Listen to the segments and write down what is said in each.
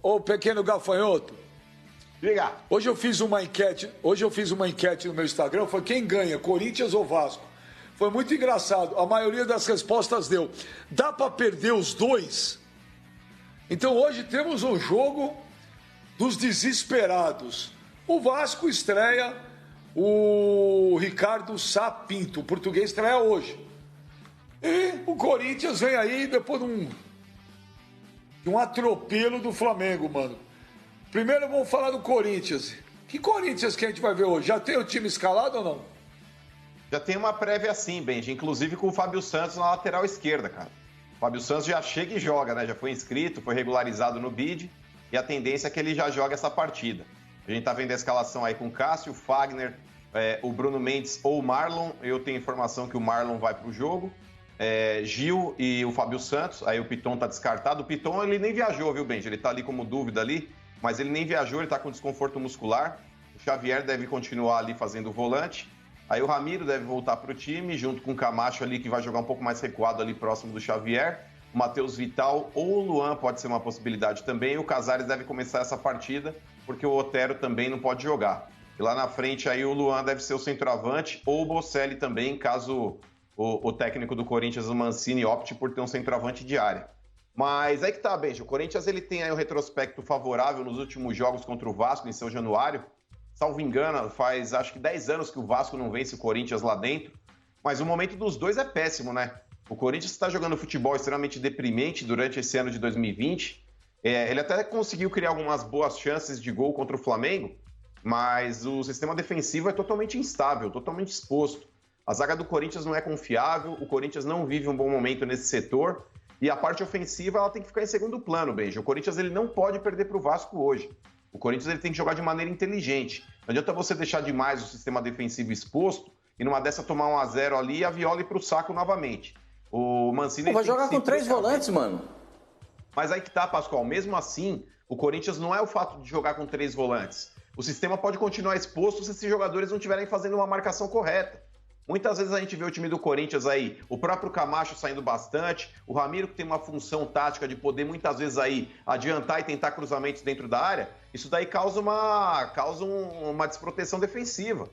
Ô, pequeno gafanhoto. Diga. Hoje eu fiz uma enquete no meu Instagram, foi quem ganha, Corinthians ou Vasco? Foi muito engraçado, a maioria das respostas deu. Dá para perder os dois? Então hoje temos um jogo dos desesperados. O Vasco estreia o Ricardo Sá Pinto, o português estreia hoje. E o Corinthians vem aí depois de um atropelo do Flamengo, mano. Primeiro vamos falar do Corinthians. Que Corinthians que a gente vai ver hoje? Já tem o time escalado ou não? Já tem uma prévia assim, Benji, inclusive com o Fábio Santos na lateral esquerda, cara. O Fábio Santos já chega e joga, né? Já foi inscrito, foi regularizado no BID e a tendência é que ele já joga essa partida. A gente tá vendo a escalação aí com Cássio, Fagner, o Bruno Mendes ou o Marlon. Eu tenho informação que o Marlon vai pro jogo. Gil e o Fábio Santos. Aí o Piton tá descartado. O Piton, ele nem viajou, viu, Benji? Ele tá ali como dúvida ali, mas ele nem viajou, ele tá com desconforto muscular. O Xavier deve continuar ali fazendo o volante. Aí o Ramiro deve voltar pro time, junto com o Camacho ali, que vai jogar um pouco mais recuado ali próximo do Xavier. O Matheus Vital ou o Luan pode ser uma possibilidade também. O Casares deve começar essa partida, porque o Otero também não pode jogar. E lá na frente aí o Luan deve ser o centroavante, ou o Bocelli também, caso o técnico do Corinthians, o Mancini, opte por ter um centroavante de área. Mas aí que tá, Benji, o Corinthians ele tem aí um retrospecto favorável nos últimos jogos contra o Vasco em São Januário. Salvo engano, faz acho que 10 anos que o Vasco não vence o Corinthians lá dentro. Mas o momento dos dois é péssimo, né? O Corinthians está jogando futebol extremamente deprimente durante esse ano de 2020. Ele até conseguiu criar algumas boas chances de gol contra o Flamengo, mas o sistema defensivo é totalmente instável, totalmente exposto. A zaga do Corinthians não é confiável, o Corinthians não vive um bom momento nesse setor e a parte ofensiva ela tem que ficar em segundo plano, Benji. O Corinthians ele não pode perder para o Vasco hoje. O Corinthians ele tem que jogar de maneira inteligente. Não adianta você deixar demais o sistema defensivo exposto e numa dessa tomar 1-0 ali e a Viola ir pro saco novamente. O Mancini... vai jogar com 3 volantes, mano. Mas aí que tá, Pascoal. Mesmo assim, o Corinthians não é o fato de jogar com 3 volantes. O sistema pode continuar exposto se esses jogadores não estiverem fazendo uma marcação correta. Muitas vezes a gente vê o time do Corinthians aí, o próprio Camacho saindo bastante, o Ramiro que tem uma função tática de poder muitas vezes aí adiantar e tentar cruzamentos dentro da área, isso daí causa uma desproteção defensiva.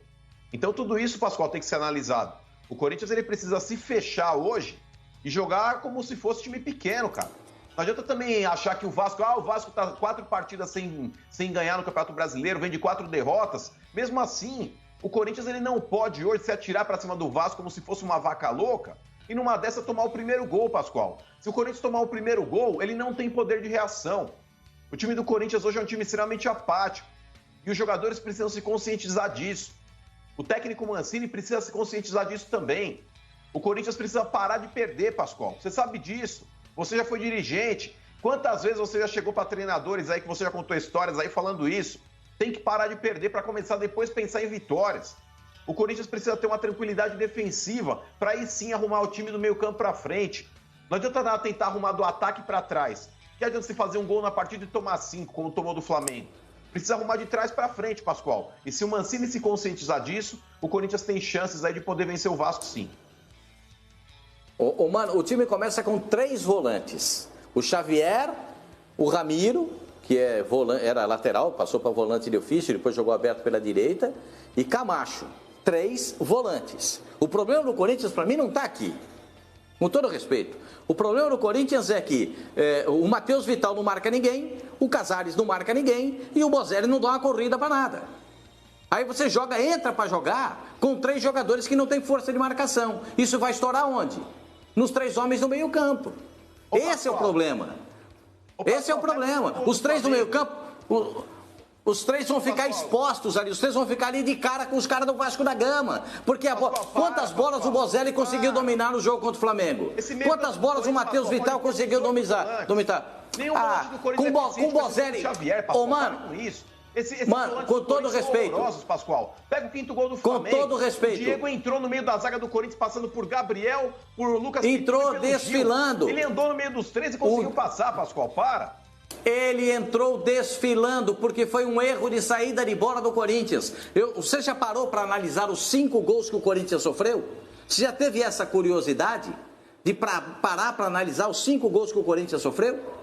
Então tudo isso, Pascoal, tem que ser analisado. O Corinthians ele precisa se fechar hoje e jogar como se fosse time pequeno, cara. Não adianta também achar que o Vasco tá 4 partidas sem ganhar no Campeonato Brasileiro, vem de 4 derrotas. Mesmo assim, o Corinthians ele não pode hoje se atirar para cima do Vasco como se fosse uma vaca louca e numa dessa tomar o primeiro gol, Pascoal. Se o Corinthians tomar o primeiro gol, ele não tem poder de reação. O time do Corinthians hoje é um time extremamente apático e os jogadores precisam se conscientizar disso. O técnico Mancini precisa se conscientizar disso também. O Corinthians precisa parar de perder, Pascoal. Você sabe disso. Você já foi dirigente. Quantas vezes você já chegou para treinadores aí que você já contou histórias aí falando isso? Tem que parar de perder para começar depois a pensar em vitórias. O Corinthians precisa ter uma tranquilidade defensiva para aí sim arrumar o time do meio campo para frente. Não adianta nada tentar arrumar do ataque para trás. Que adianta você fazer um gol na partida e tomar 5, como tomou do Flamengo. Precisa arrumar de trás para frente, Pascoal. E se o Mancini se conscientizar disso, o Corinthians tem chances aí de poder vencer o Vasco, sim. Mano, o time começa com 3 volantes. O Xavier, o Ramiro, que era lateral, passou para volante de ofício, depois jogou aberto pela direita, e Camacho. 3 volantes. O problema do Corinthians, para mim, não está aqui. Com todo respeito. O problema do Corinthians é que o Matheus Vital não marca ninguém, o Casares não marca ninguém e o Bozelli não dá uma corrida para nada. Aí você entra para jogar com 3 jogadores que não têm força de marcação. Isso vai estourar onde? Nos 3 homens no meio campo. Esse é o problema. Esse é o problema. Os 3 no meio campo... Os 3 vão ficar expostos ali, os 3 vão ficar ali de cara com os caras do Vasco da Gama. Porque quantas bolas o Bozelli conseguiu dominar no jogo contra o Flamengo? Quantas bolas o Matheus Vital conseguiu dominar? Com o Bozelli... Ô, mano... Mano, com todo respeito. Pascoal. Pega o 5º gol do Flamengo. Com todo respeito. O Diego entrou no meio da zaga do Corinthians, passando por Gabriel, por Lucas... Entrou desfilando. Ele andou no meio dos 3 e conseguiu passar, Pascoal. Para. Ele entrou desfilando porque foi um erro de saída de bola do Corinthians. Você já parou para analisar os 5 gols que o Corinthians sofreu? Você já teve essa curiosidade? de parar para analisar os 5 gols que o Corinthians sofreu?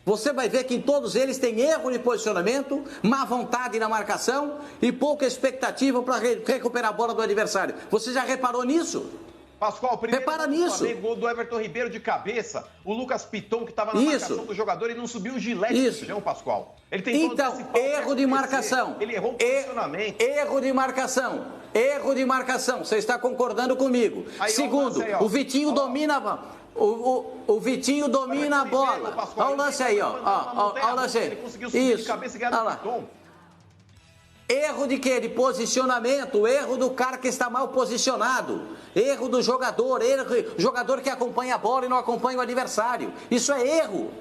Você vai ver que em todos eles tem erro de posicionamento, má vontade na marcação e pouca expectativa para recuperar a bola do adversário. Você já reparou nisso? Pascoal, primeiro repara nisso. Gol do Everton Ribeiro de cabeça, o Lucas Piton, que estava na marcação do jogador, e não subiu o Gilete do chão, Pascoal. Ele tentou então, erro de marcação. Ele errou o posicionamento. Erro de marcação. Erro de marcação. Você está concordando comigo. Aí, segundo, o Vitinho domina... O Vitinho domina a bola. Olha o lance aí, ó. Olha o lance aí. Ele conseguiu subir de cabeça e ganhar do Piton. Erro de quê? De posicionamento, erro do cara que está mal posicionado, erro do jogador, jogador que acompanha a bola e não acompanha o adversário. Isso é erro.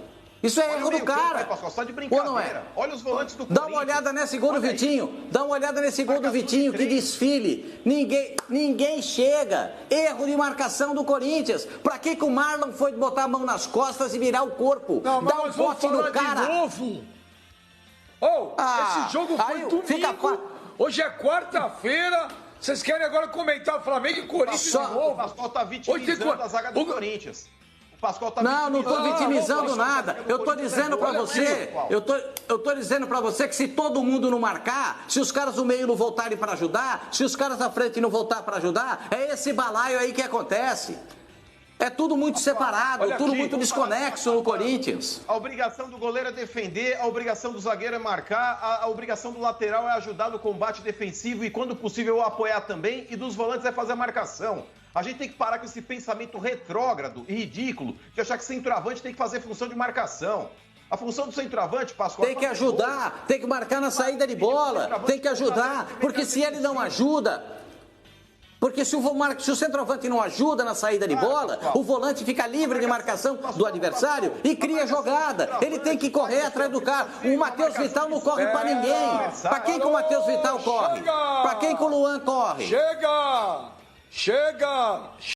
Isso é erro do cara. Só de brincadeira. Ou não é? Olha os volantes do Corinthians. Dá uma olhada nesse gol do Vitinho. Dá uma olhada nesse gol do Vitinho, que desfile. Ninguém chega. Erro de marcação do Corinthians. Pra que o Marlon foi botar a mão nas costas e virar o corpo? Não, dá um bote no cara. De novo. Esse jogo foi domingo. Hoje é quarta-feira. Vocês querem agora comentar Flamengo e Corinthians de novo? O Pascoal tá vitimizando a zaga do Corinthians. Não estou vitimizando nada. Eu estou dizendo para você, eu tô dizendo para você que se todo mundo não marcar, se os caras do meio não voltarem para ajudar, se os caras da frente não voltar para ajudar, é esse balaio aí que acontece. É tudo muito separado, tudo muito desconexo no Corinthians. A obrigação do goleiro é defender, a obrigação do zagueiro é marcar, a obrigação do lateral é ajudar no combate defensivo e, quando possível, apoiar também, e dos volantes é fazer a marcação. A gente tem que parar com esse pensamento retrógrado e ridículo de achar que centroavante tem que fazer função de marcação. A função do centroavante, Pascoal... Tem que ajudar, tem que marcar na saída de bola, tem que ajudar, porque se ele não ajuda... Porque se o centroavante não ajuda na saída de bola, o volante fica livre de marcação do adversário e cria jogada. Ele tem que correr atrás do cara. O Matheus Vital não corre para ninguém. Para quem que o Matheus Vital corre? Para quem que o Luan corre? Chega!